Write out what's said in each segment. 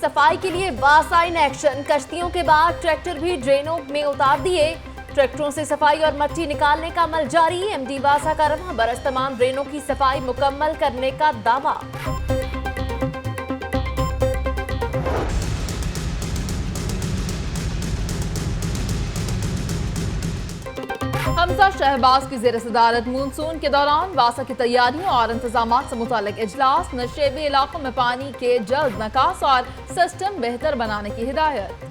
सफाई के लिए वासा इन एक्शन। कश्तियों के बाद ट्रैक्टर भी ड्रेनों में उतार दिए। ट्रैक्टरों से सफाई और मट्टी निकालने का अमल जारी। एमडी वासा का रवां बरस तमाम ड्रेनों की सफाई मुकम्मल करने का दावा। हमजा शहबाज की ज़ेर सदारत मानसून के दौरान वासा की तैयारियों और इंतजाम से मुतालिक इजलास। नशेबी इलाकों में पानी के जल्द निकास और सिस्टम बेहतर बनाने की हिदायत।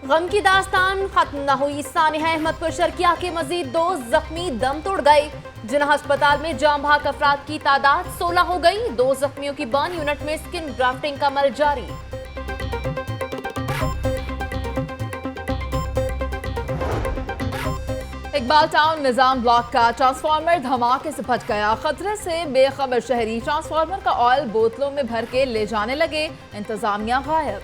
गम की दास्तान खत्म न हुई। सानिया अहमदपुर शर्किया के मजीद 2 जख्मी दम तोड़ गए। जिन्ना अस्पताल में जाम भाग अफराद की तादाद 16 हो गई। 2 जख्मियों की बर्न यूनिट में स्किन ग्राफ्टिंग का अमल जारी। इकबाल टाउन निजाम ब्लॉक का ट्रांसफार्मर धमाके से फट गया। खतरे से बेखबर शहरी ट्रांसफार्मर का ऑयल बोतलों में भर के ले जाने लगे। इंतजामिया गायब।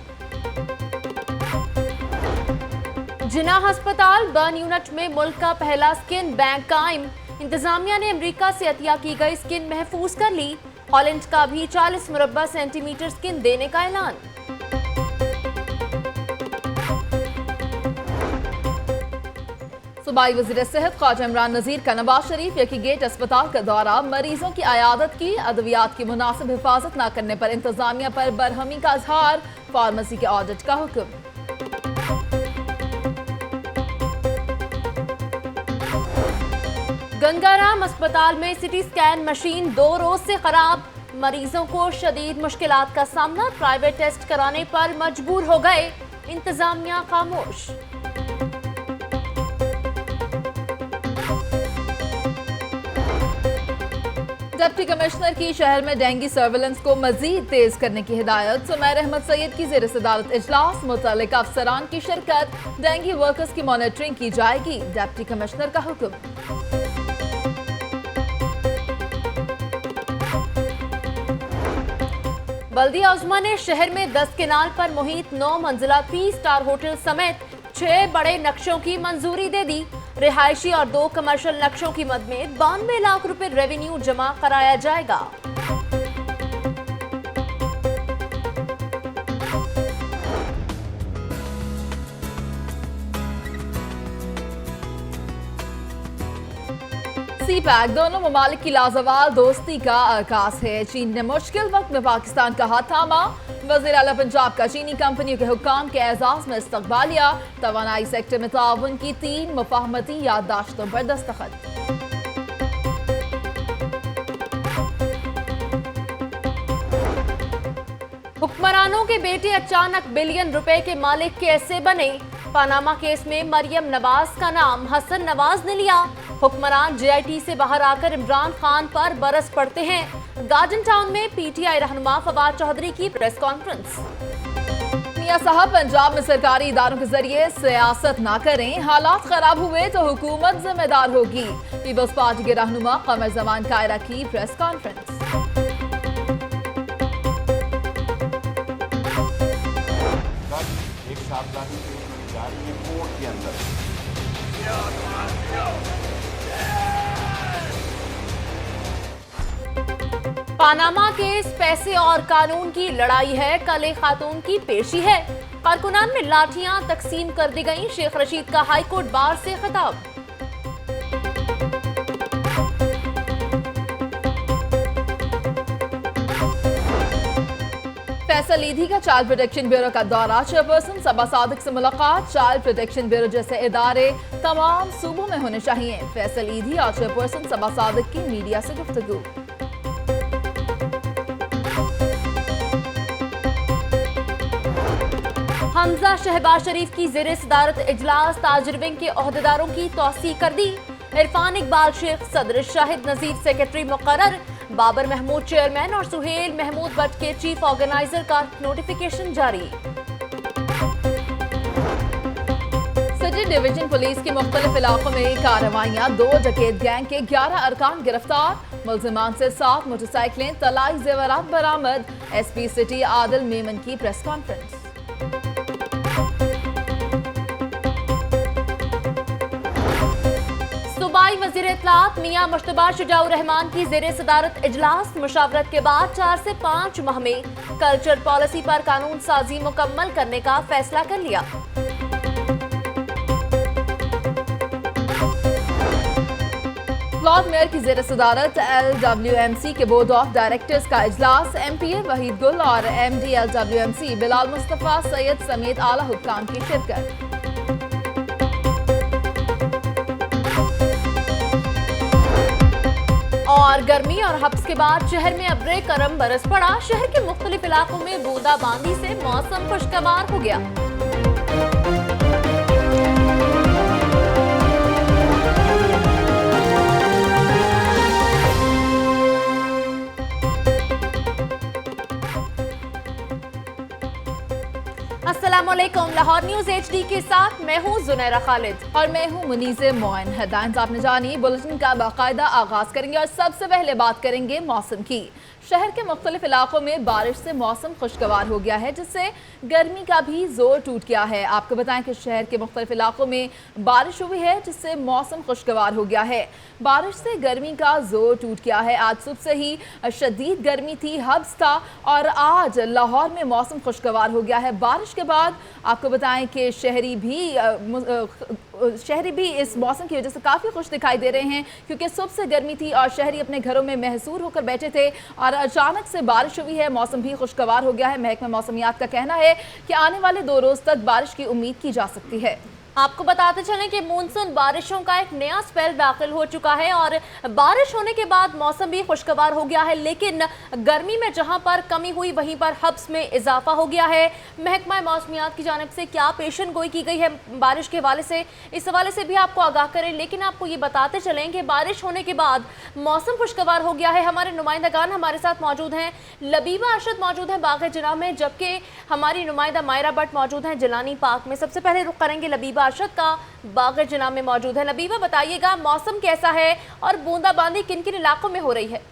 जिन्ना अस्पताल बर्न यूनिट में मुल्क का पहला स्किन बैंक कायम। इंतजामिया ने अमेरिका से अतिया की गई स्किन महफूज कर ली। हॉलैंड का भी 40 मुरब्बा सेंटीमीटर स्किन देने का ऐलान। सूबाई वज़ीर सेहत ख्वाजा इमरान नज़ीर का नवाज शरीफ यकी गेट अस्पताल का दौरा। मरीजों की अयादत की। अद्वियात की मुनासिब हिफाजत न करने पर इंतजामिया पर बरहमी का इजहार। फार्मेसी के ऑडिट का हुक्म। गंगाराम अस्पताल में सिटी स्कैन मशीन 2 रोज से खराब। मरीजों को शदीद मुश्किलात का सामना। प्राइवेट टेस्ट कराने पर मजबूर हो गए। इंतजामिया खामोश। डिप्टी कमिश्नर की शहर में डेंगू सर्वेलेंस को मजीद तेज करने की हिदायत। सुमैर अहमद सैयद की ज़ेर सदारत इजलास। मुतल्लिका अफसरान की शिरकत। डेंगू वर्कर्स की मॉनिटरिंग की जाएगी। डिप्टी कमिश्नर का हुक्म। बल्दिया उज़्मा ने शहर में 10 केनाल पर मुहित 9 मंजिला 3 स्टार होटल समेत 6 बड़े नक्शों की मंजूरी दे दी। रिहायशी और 2 कमर्शियल नक्शों की मद में 92 लाख रुपए रेवेन्यू जमा कराया जाएगा। सीपैक दोनों ममालिक की लाजवाल दोस्ती का आगाज है। चीन ने मुश्किल वक्त में पाकिस्तान का हाथ थामा। वज़ीर आला पंजाब का चीनी कंपनियों के हुक्काम के एजाज में इस्तकबालिया। तवानाई सेक्टर में ताउन की 3 मुफाहमती याददाश्तों पर दस्तखत। हुक्मरानों के बेटे अचानक बिलियन रुपए के मालिक कैसे बने। पनामा केस में मरियम नवाज का नाम हसन नवाज ने लिया। हुक्मरान JIT से बाहर आकर इमरान खान पर बरस पड़ते हैं। गार्डन टाउन में PTI रहनुमा फवाद चौधरी की प्रेस कॉन्फ्रेंस। मियां साहब पंजाब में सरकारी इदारों के जरिए सियासत ना करें। हालात खराब हुए तो हुकूमत जिम्मेदार होगी। पीपल्स पार्टी के रहनुमा कमर जमान कायरा की प्रेस कॉन्फ्रेंस। के अंदर पानामा केस पैसे और कानून की लड़ाई है। कल एक खातून की पेशी है। कारकुनान में लाठियां तकसीम कर दी गईं। शेख रशीद का हाईकोर्ट बार से खिताब। फैसल ईदी का चाइल्ड प्रोटेक्शन ब्यूरो का दौरा। चेयरपर्सन सबा सादिक से मुलाकात। चाइल्ड प्रोटेक्शन ब्यूरो जैसे इदारे तमाम सूबों में होने चाहिए। फैसल ईदी और चेयरपर्सन सबा सादिक की मीडिया से गुफ्तगू। हमजा शहबाज शरीफ की ज़ेर सदारत इजलास। ताजिर विंग के ओहदेदारों की तौसीक कर दी। इरफान इकबाल शेख सदर, शाहिद नजीर सेक्रेटरी मुकर्रर। बाबर महमूद चेयरमैन और सुहेल महमूद भट्ट के चीफ ऑर्गेनाइजर का नोटिफिकेशन जारी। सिटी डिवीजन पुलिस की मुख्तलिफ इलाकों में कार्रवाइयां। 2 डकैत गैंग के 11 अरकान गिरफ्तार। मुल्जिमान से 7 मोटरसाइकिलें, तलाई जेवरात बरामद। SP सिटी आदिल मेमन की प्रेस कॉन्फ्रेंस। सूबाई वज़ीर इत्तलात मियां मुश्तबा शुजाउर रहमान की ज़ेरे सदारत इजलास। मुशावरत के बाद 4 से 5 माह में कल्चर पॉलिसी पर कानून साजी मुकम्मल करने का फैसला कर लिया। लॉर्ड मेयर की ज़ेरे सदारत LWMC के बोर्ड ऑफ डायरेक्टर्स का इजलास। MPA वहीद गुल और MD LWMC बिलाल मुस्तफा सैयद समेत आला हुक्काम की शिरकत। और गर्मी और हब्स के बाद शहर में अब्रे करम बरस पड़ा। शहर के मुख्तलिफ इलाकों में बूंदाबांदी से मौसम खुशगवार हो गया। अस्सलामुअलैकुम। लाहौर न्यूज HD के साथ मैं हूँ जुनैरा खालिद और मैं हूँ मुनीज़े मोइन। हेडलाइंस आपने जानी, बुलेटिन का बाकायदा आगाज करेंगे और सबसे पहले बात करेंगे मौसम की। शहर के मुख्तलिफ इलाकों में बारिश से मौसम खुशगवार हो गया है, जिससे गर्मी का भी जोर टूट गया है। आपको बताएं कि शहर के मुख्तलिफ इलाकों में बारिश हुई है, जिससे मौसम खुशगवार हो गया है। बारिश से गर्मी का जोर टूट गया है। आज सुबह से ही शदीद गर्मी थी, हब्स था, और आज लाहौर में मौसम खुशगवार हो गया है। बारिश के बाद आपको बताएं कि शहरी भी इस मौसम की वजह से काफ़ी खुश दिखाई दे रहे हैं, क्योंकि सुबह से गर्मी थी और शहरी अपने घरों में महसूर होकर बैठे थे और अचानक से बारिश हुई है, मौसम भी खुशगवार हो गया है। महकमा मौसमियात का कहना है कि आने वाले 2 रोज़ तक बारिश की उम्मीद की जा सकती है। आपको बताते चलें कि मानसून बारिशों का एक नया स्पेल दाखिल हो चुका है और बारिश होने के बाद मौसम भी खुशगवार हो गया है, लेकिन गर्मी में जहां पर कमी हुई वहीं पर हब्स में इजाफा हो गया है। महकमा मौसमियात की जानिब से क्या पेशन गोई की गई है बारिश के हवाले से, इस हवाले से भी आपको आगाह करें। लेकिन आपको ये बताते चलें कि बारिश होने के बाद मौसम खुशगवार हो गया है। हमारे नुमाइंदगान हमारे साथ मौजूद हैं। लबीबा अरशद मौजूद हैं बाग़ जना में, जबकि हमारी नुमाइंदा मायरा भट्ट मौजूद हैं जिलानी पार्क में। सबसे पहले रुख करेंगे लबीबा अरशद का, बाग़ जना में मौजूद है। लबीबा, बताइएगा मौसम कैसा है और बूंदाबांदी किन किन इलाकों में हो रही है?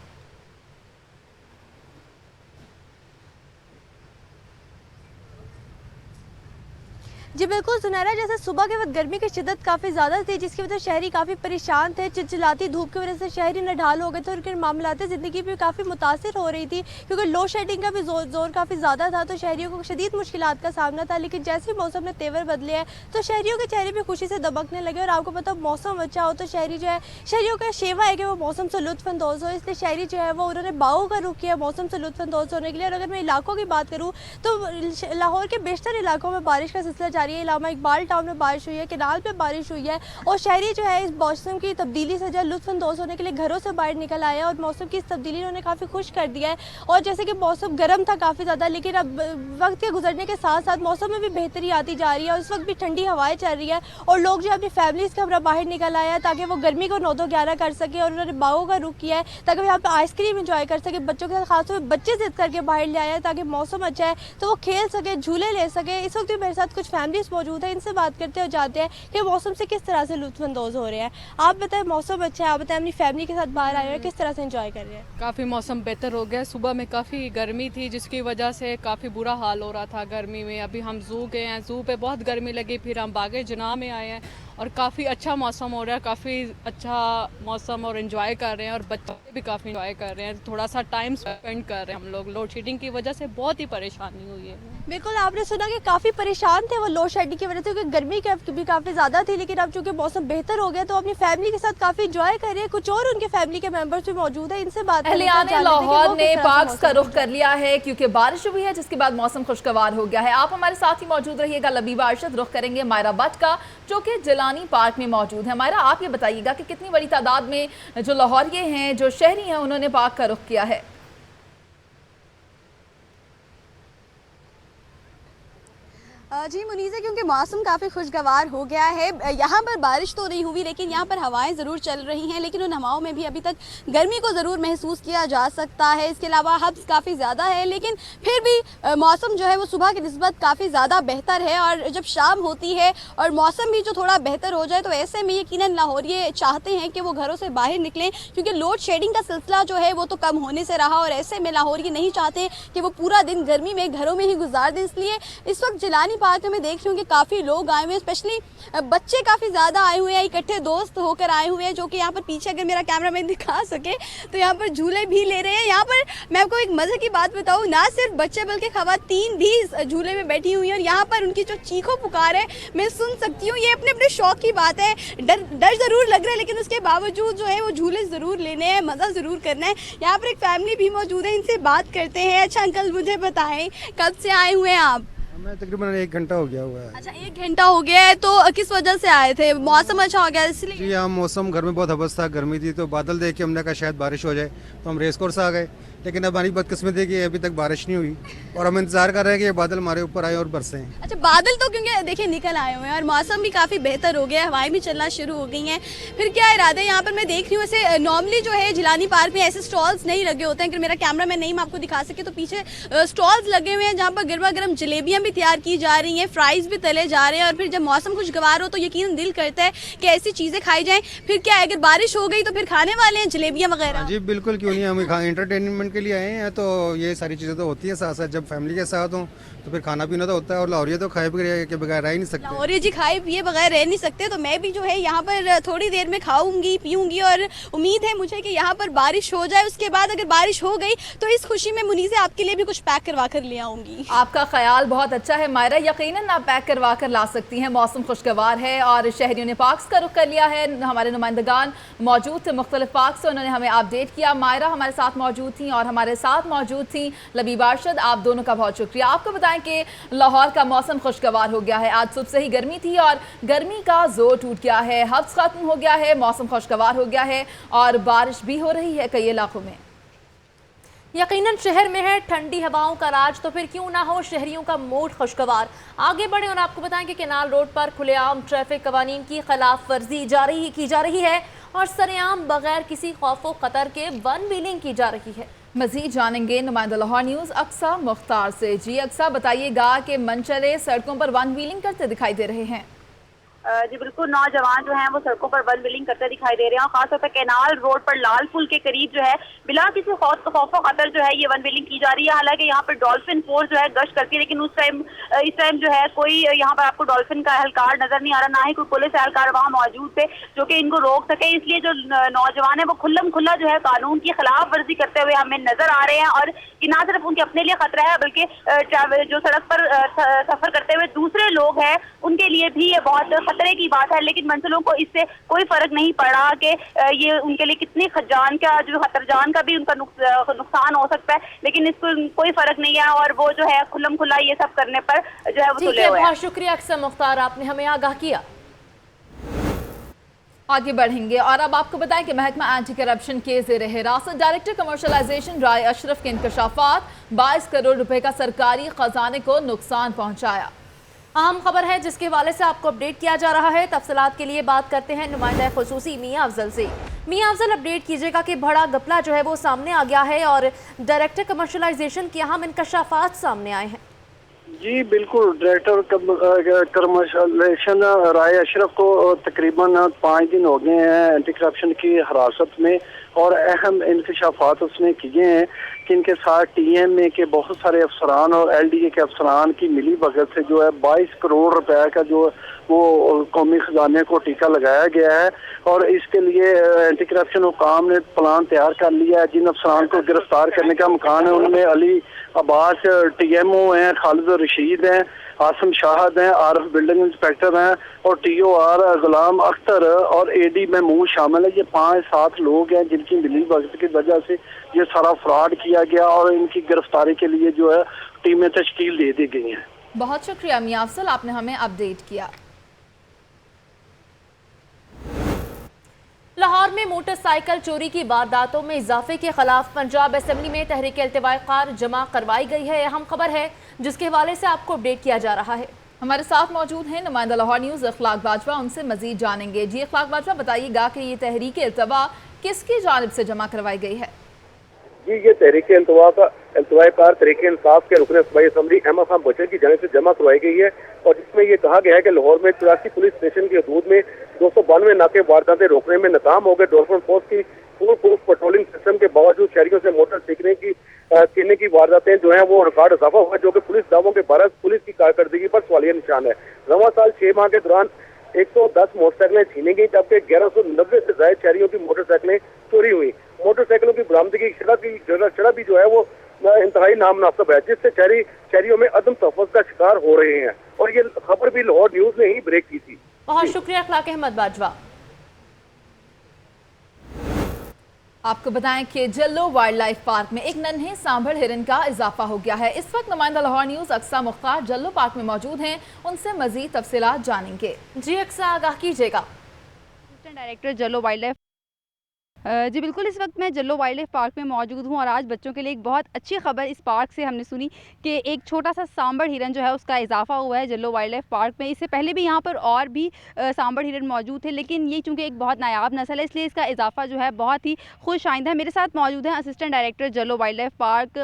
जी बिल्कुल सुनहरा, जैसे सुबह के वक्त गर्मी की शिद्दत काफ़ी ज़्यादा थी, जिसकी वजह से शहरी काफ़ी परेशान थे। चिलचिलाती धूप की वजह से शहरी नढाल हो गए थे और उनके मामलाती ज़िंदगी भी काफ़ी मुतासिर हो रही थी, क्योंकि लोड शेडिंग का भी जोर काफ़ी ज़्यादा था, तो शहरियों को शदीद मुश्किलात का सामना था। लेकिन जैसे ही मौसम ने तेवर बदले हैं तो शहरियों के चेहरे भी खुशी से दबकने लगे। और आपको पता, मौसम अच्छा हो तो शहरी जो है, शहरियों का शेवा है कि वो मौसम से लुत्फ़अंदोज़ हो, इसलिए शहरी जो है वो उन्होंने बागों का रुख किया मौसम से लुत्फ़अंदोज़ होने के लिए। और अगर मैं इलाकों की बात करूँ तो लाहौर के बेशतर इलाकों में बारिश का सिलसिला जारी है। इलामा इकबाल टाउन में बारिश हुई है, केनाल पे बारिश हुई है, और शहरी जो है इस मौसम की तब्दीली से जो लुत्फ़अंदोज़ होने के लिए घरों से बाहर निकल आए हैं और मौसम की इस तब्दीली उन्होंने काफ़ी खुश कर दिया है। और जैसे कि मौसम गर्म था काफ़ी ज़्यादा, लेकिन अब वक्त के गुजरने के साथ साथ मौसम में भी बेहतरी आती जा रही है और इस वक्त भी ठंडी हवाएं चल रही है और लोग जो अपनी फैमिलीज़ के हमरा बाहर निकल आए हैं ताकि वो गर्मी को 9-11 कर सके। और उन्होंने बागों का रुख किया है ताकि वो यहाँ पर आइसक्रीम इंजॉय कर सके। बच्चों के साथ खासतौर पर बच्चे जिद करके बाहर ले आए हैं ताकि मौसम अच्छा है तो वो खेल सके, झूले ले सके। इस वक्त भी मेरे साथ कुछ फैमिलीज़ मौजूद है, इनसे बात करते हो जाते हैं कि मौसम से किस तरह से लुत्फ़अंदोज़ हो रहे हैं। आप बताएं, मौसम अच्छा है, आप बताएं अपनी फैमिली के साथ बाहर आए हैं, किस तरह से एंजॉय कर रहे हैं? काफ़ी मौसम बेहतर हो गया। सुबह में काफ़ी गर्मी थी, जिसकी वजह से काफ़ी बुरा हाल हो रहा था गर्मी में। अभी हम ज़ू गए हैं, ज़ू पे बहुत गर्मी लगी, फिर हम बाग़ जना में आए हैं और काफ़ी अच्छा मौसम हो रहा है, काफ़ी अच्छा मौसम और इन्जॉय कर रहे हैं और बच्चे भी काफ़ी इन्जॉय कर रहे हैं। थोड़ा सा टाइम स्पेंड कर रहे हैं हम लोग। लोड शेडिंग की वजह से बहुत ही परेशानी हुई है। बिल्कुल, आपने सुना कि काफ़ी परेशान थे वो लोड शेडिंग की वजह से, क्योंकि गर्मी भी काफ़ी ज़्यादा थी। लेकिन अब चूँकि मौसम बेहतर हो गया तो अपनी फैमिली के साथ काफ़ी इंजॉय कर रहे हैं। कुछ और उनके फैमिली के मेंबर्स भी मौजूद है, इनसे बात लाहौर ने पार्क्स का रुख कर लिया है क्योंकि बारिश हुई है, जिसके बाद मौसम खुशगवार हो गया है। आप हमारे साथ ही मौजूद रहिएगा। लबीबा अरशद, रुख करेंगे मायरा भट्ट का, जो कि जिलानी पार्क में मौजूद है। मायरा, आप ये बताइएगा कि कितनी बड़ी तादाद में जो लाहौरिये हैं, जो शहरी हैं, उन्होंने पार्क का रुख किया है? जी मुनीज़ा, क्योंकि मौसम काफ़ी खुशगवार हो गया है। यहाँ पर बारिश तो नहीं हुई, लेकिन यहाँ पर हवाएं ज़रूर चल रही हैं, लेकिन उन हवाओं में भी अभी तक गर्मी को ज़रूर महसूस किया जा सकता है। इसके अलावा हब्स काफ़ी ज़्यादा है, लेकिन फिर भी मौसम जो है वो सुबह की निस्बत काफ़ी ज़्यादा बेहतर है। और जब शाम होती है और मौसम भी जो थोड़ा बेहतर हो जाए तो ऐसे में यकीनन लाहौरिये चाहते हैं कि वो घरों से बाहर निकलें, क्योंकि लोड शेडिंग का सिलसिला जो है वो तो कम होने से रहा और ऐसे में लाहौरिये नहीं चाहते कि वो पूरा दिन गर्मी में घरों में ही गुजार दें। इसलिए इस वक्त जिलानी पार्क में देख रही हूँ कि काफ़ी लोग आए हुए हैं, स्पेशली बच्चे काफ़ी ज़्यादा आए हुए हैं, इकट्ठे दोस्त होकर आए हुए हैं, जो कि यहाँ पर पीछे अगर मेरा कैमरामैन दिखा सके तो यहाँ पर झूले भी ले रहे हैं। यहाँ पर मैं आपको एक मज़े की बात बताऊँ, ना सिर्फ बच्चे बल्कि ख़वातीन भी इस झूले में बैठी हुई हैं और यहाँ पर उनकी जो चीखों पुकार है मैं सुन सकती हूँ। ये अपने अपने शौक की बात है, डर ज़रूर लग रहा है लेकिन उसके बावजूद जो है वो झूले ज़रूर लेने हैं, मज़ा ज़रूर करना है। यहाँ पर एक फैमिली भी मौजूद है, इनसे बात करते हैं। अच्छा अंकल, मुझे बताएं कब से आए हुए हैं आप? हमें तकरीबन 1 घंटा हो गया हुआ है। अच्छा, 1 घंटा हो गया है। तो किस वजह से आए थे? मौसम अच्छा हो गया इसलिए? जी हाँ, मौसम घर में बहुत हवस था, गर्मी थी, तो बादल देख के हमने कहा शायद बारिश हो जाए, तो हम रेस कोर्स आ गए। लेकिन अब हमारी बदकिस्मती है कि अभी तक बारिश नहीं हुई और हम इंतजार कर रहे हैं कि ये बादल हमारे ऊपर आए और बरसें। अच्छा, बादल तो क्योंकि देखिए निकल आए हुए हैं और मौसम भी काफ़ी बेहतर हो गया है, हवाएं भी चलना शुरू हो गई हैं। फिर क्या इरादे? यहाँ पर मैं देख रही हूँ ऐसे नॉर्मली जो है जिलानी पार्क में ऐसे स्टॉल्स नहीं लगे होते हैं। अगर मेरा कैमरामैन नहीं मैं आपको दिखा सके तो पीछे स्टॉल्स लगे हुए हैं जहाँ पर गर्मा गर्म जलेबियाँ भी तैयार की जा रही हैं, फ्राइज़ भी तले जा रहे हैं। और फिर जब मौसम खुशगवार हो तो यकीन दिल करता है कि ऐसी चीज़ें खाई जाएँ। फिर क्या है, अगर बारिश हो गई तो फिर खाने वाले हैं जलेबियाँ वगैरह? जी बिल्कुल, क्यों नहीं, हम एंटरटेनमेंट के लिए आए हैं, तो ये सारी चीज़ें तो होती है साथ साथ। जब फैमिली के साथ हो तो फिर खाना पीना तो होता है, और लाहौरिया तो खाए पिए के बगैर रह ही नहीं सकते। लाहौरिया जी खाए पिए बगैर रह नहीं सकते, तो मैं भी जो है यहाँ पर थोड़ी देर में खाऊंगी पीऊंगी और उम्मीद है मुझे कि यहाँ पर बारिश हो जाए। उसके बाद अगर बारिश हो गई तो इस खुशी में मुनीसे आपके लिए भी कुछ पैक करवा कर ले आऊंगी। आपका ख्याल बहुत अच्छा है मायरा, यकीनन आप पैक करवा कर ला सकती हैं। मौसम खुशगवार है और शहरियों ने पार्क्स का रुख कर लिया है। हमारे नुमाइंदगान मौजूद थे मुख्तलिफ पार्क से, उन्होंने हमें अपडेट किया। मायरा हमारे साथ मौजूद थी और हमारे साथ मौजूद थी लबीब अरशद। आप दोनों का बहुत शुक्रिया। आपको बताएं कि लाहौर का मौसम खुशगवार हो गया है। आज सुबह से ही गर्मी थी और गर्मी का जोर टूट गया है, हब्स खत्म हो गया है, मौसम खुशगवार हो गया है और बारिश भी हो रही है कई इलाकों में। यकीनन शहर में है ठंडी हवाओं का राज, तो फिर क्यों ना हो शहरियों का मूड खुशगवार। आगे बढ़े और आपको बताएं कि केनाल रोड पर खुलेआम ट्रैफिक कवानीन की खिलाफ वर्जी की जा रही है और सरेआम बगैर किसी खौफो खतर के वन व्हीलिंग की जा रही है। मजीद जानेंगे नुमाइंदा लाहौर न्यूज़ अक्सा मुख्तार से। जी अक्सा, बताइएगा कि मनचले सड़कों पर वन व्हीलिंग करते दिखाई दे रहे हैं। जी बिल्कुल, नौजवान जो हैं वो सड़कों पर वन व्हीलिंग करते दिखाई दे रहे हैं और खासतौर पर केनाल रोड पर लाल पुल के करीब जो है बिला किसी खौफो खतर जो है ये वन व्हीलिंग की जा रही है। हालांकि यहाँ पर डॉल्फिन फोर्स जो है गश्त करती है, लेकिन इस टाइम जो है कोई यहाँ पर आपको डॉल्फिन का एहलकार नजर नहीं आ रहा, ना ही कोई पुलिस एहलकार वहाँ मौजूद थे जो कि इनको रोक सके। इसलिए जो नौजवान है वो खुल्लम खुल्ला जो है कानून की खिलाफ वर्जी करते हुए हमें नजर आ रहे हैं और कि ना सिर्फ उनके अपने लिए खतरा है बल्कि जो सड़क पर सफर करते हुए दूसरे लोग हैं उनके लिए भी ये बहुत खतरे की बात है। लेकिन मंजिलों को इससे कोई फर्क नहीं पड़ा कि ये उनके लिए कितनी जान का जो खतरजान का भी उनका नुकसान हो सकता है, लेकिन इसको कोई फर्क नहीं है और वो जो है खुल्लम खुल्ला ये सब करने पर जो है वो तुले हुए हैं। बहुत शुक्रिया अक्सर मुख्तार, आपने हमें आगाह किया। आगे बढ़ेंगे और अब आपको बताएं कि महकमा एंटी करप्शन के ज़ेर हिरासत डायरेक्टर कमर्शलाइजेशन राय अशरफ के इंकशाफात 22 करोड़ रुपए का सरकारी खजाने को नुकसान पहुंचाया। अहम खबर है जिसके हवाले से आपको अपडेट किया जा रहा है। तफसीलात के लिए बात करते हैं नुमाइंदा खुसूसी मियां अफजल से। मियां अफजल, अपडेट कीजिएगा कि बड़ा घपला जो है वो सामने आ गया है और डायरेक्टर कमर्शलाइजेशन के अहम इंकशाफात सामने आए हैं। जी बिल्कुल, डायरेक्टर कमर्शलाइजेशन राय अशरफ को तकरीबन 5 दिन हो गए हैं एंटी करप्शन की हिरासत में और अहम इंकशाफात उसने किए हैं कि इनके साथ TMA के बहुत सारे अफसरान और LDA के अफसरान की मिली भगत से जो है 22 करोड़ रुपए का जो वो कौमी खजाने को टीका लगाया गया है और इसके लिए एंटी करप्शन हुकाम ने प्लान तैयार कर लिया है। जिन अफसरान को गिरफ्तार करने का इम्कान है उनमें अली अब्बास TMO हैं, खालिद रशीद हैं, आसम शाहद हैं, आरफ बिल्डिंग इंस्पेक्टर हैं और TOR गुलाम अख्तर और AD महमूद शामिल है। ये 5-7 लोग हैं जिनकी मिली भगत की वजह से ये सारा फ्रॉड किया गया और इनकी गिरफ्तारी के लिए जो है टीमें तश्कील दे दी गई हैं। बहुत शुक्रिया मियां अफजल, आपने हमें अपडेट किया। लाहौर में मोटरसाइकिल चोरी की वारदातों में इजाफे के खिलाफ पंजाब असेंबली में तहरीक इल्तिवाए कार जमा करवाई गई है। अहम खबर है जिसके हवाले से आपको अपडेट किया जा रहा है। हमारे साथ मौजूद हैं नुमाइंदा लाहौर न्यूज़ इखलाक बाजवा, उनसे मजीद जानेंगे। जी इखलाक बाजवा, बताइएगा कि ये तहरीक इल्तिवा किसकी जानिब से जमा करवाई गई है? जी ये तहरीक इल्तिवाए कार तहरीक इंसाफ के रुकन सूबाई असम्बली अहमद खान बचर की जानिब से जमा करवाई गई है और जिसमें ये कहा गया है कि लाहौर में 84 पुलिस स्टेशन की हदूद में 292 नाके वारदातें रोकने में नाकाम हो गए। डॉल्फिन फोर्स की फुल प्रूफ पेट्रोलिंग सिस्टम के बावजूद शहरियों से मोटर छीनने की वारदातें जो है वो रिकॉर्ड इजाफा हुआ, जो कि पुलिस दावों के बारह पुलिस की कारकर्दगी पर सवालिया निशान है। रवां साल 6 माह के दौरान 110 मोटरसाइकिलें छीनी गई, जबकि 1190 से ज्यादा शहरियों की मोटरसाइकिलें चोरी हुई। मोटरसाइकिलों की बरामदगी शरह भी जो है वो इंतहाई नामुनासिब है, जिससे शहरियों में अदम तहफ़्फ़ुज़ का शिकार हो रहे हैं। और ये खबर भी लाहौर न्यूज ने ही ब्रेक की थी। बहुत शुक्रिया अखलाक अहमद बाजवा। आपको बताएं कि जल्लो वाइल्ड लाइफ पार्क में एक नन्हे सांभर हिरन का इजाफा हो गया है। इस वक्त नुमाइंदा लाहौर न्यूज अक्सा मुख्तार जल्लो पार्क में मौजूद हैं, उनसे मजीद तफसीलात जानेंगे। जी अक्सा, आगाह कीजिएगा। डायरेक्टर जल्लो वाइल्ड लाइफ जी बिल्कुल, इस वक्त मैं जल्लो वाइल्ड लाइफ पार्क में मौजूद हूँ और आज बच्चों के लिए एक बहुत अच्छी खबर इस पार्क से हमने सुनी कि एक छोटा सा सांभर हिरन जो है उसका इजाफा हुआ है जल्लो वाइल्ड लाइफ पार्क में। इससे पहले भी यहाँ पर और भी सांभर हिरन मौजूद थे, लेकिन ये चूँकि एक बहुत नायाब नस्ल है इसलिए इसका इजाफा जो है बहुत ही खुश आइंदा है। मेरे साथ मौजूद हैं assistant director जल्लो wild life park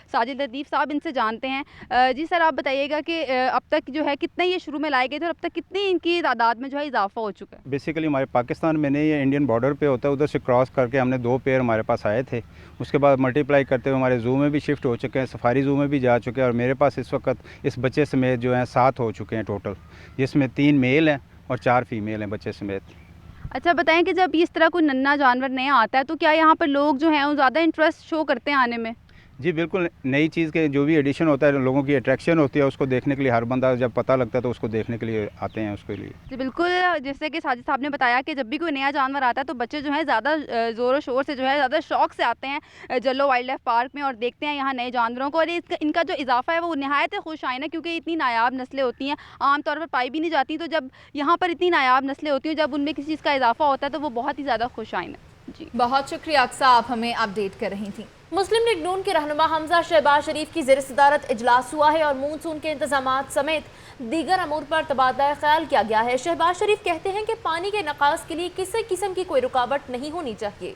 Sajid लतीफ़ साहब, इनसे जानते हैं। जी सर, आप बताइएगा कि अब तक जो है कितने ये शुरू में लाए गए थे और अब तक कितनी इनकी तादाद में जो है इजाफा हो चुका है? बेसिकली हमारे पाकिस्तान में नहीं, ये इंडियन बॉर्डर पे होता है, उधर से क्रॉस करके हमने 2 पेयर हमारे पास आए थे। उसके बाद मल्टीप्लाई करते हुए हमारे ज़ू में भी शिफ्ट हो चुके हैं, सफारी ज़ू में भी जा चुके हैं और मेरे पास इस वक्त इस बच्चे समेत जो हैं 7 हो चुके हैं टोटल, जिसमें 3 मेल हैं और 4 फीमेल हैं बच्चे समेत। अच्छा बताएं कि जब इस तरह कोई नन्हा जानवर नया आता है तो क्या यहाँ पर लोग जो हैं वो ज़्यादा इंटरेस्ट शो करते हैं आने में? जी बिल्कुल, नई चीज़ के जो भी एडिशन होता है लोगों की अट्रैक्शन होती है, उसको देखने के लिए हर बंदा जब पता लगता है तो उसको देखने के लिए आते हैं उसके लिए। जी बिल्कुल, जैसे कि साजिद साहब ने बताया कि जब भी कोई नया जानवर आता है तो बच्चे जो है ज़्यादा ज़ोर शोर से जो है ज़्यादा शौक से आते हैं जल्लो वाइल्ड लाइफ पार्क में और देखते हैं यहाँ नए जानवरों को। और इनका जो इजाफा है वो नहायत ही खुश आइन है, क्योंकि इतनी नायाब नस्लें होती हैं आमतौर पर पाई भी नहीं जाती, तो जब यहाँ पर इतनी नायाब नस्लें होती हैं, जब उनमें किसी चीज़ का इजाफा होता है तो वो बहुत ही ज़्यादा खुश आइन है। जी बहुत शुक्रिया अक्सा, आप हमें अपडेट कर रही थी। मुस्लिम लीग नून के रहनुमा हमजा शहबाज शरीफ की ज़ेर सदारत इजलास हुआ है और मानसून के इंतजामात समेत दीगर अमूर पर तबादला ख्याल किया गया है। शहबाज शरीफ कहते हैं कि पानी के नकास के लिए किसी किस्म की कोई रुकावट नहीं होनी चाहिए।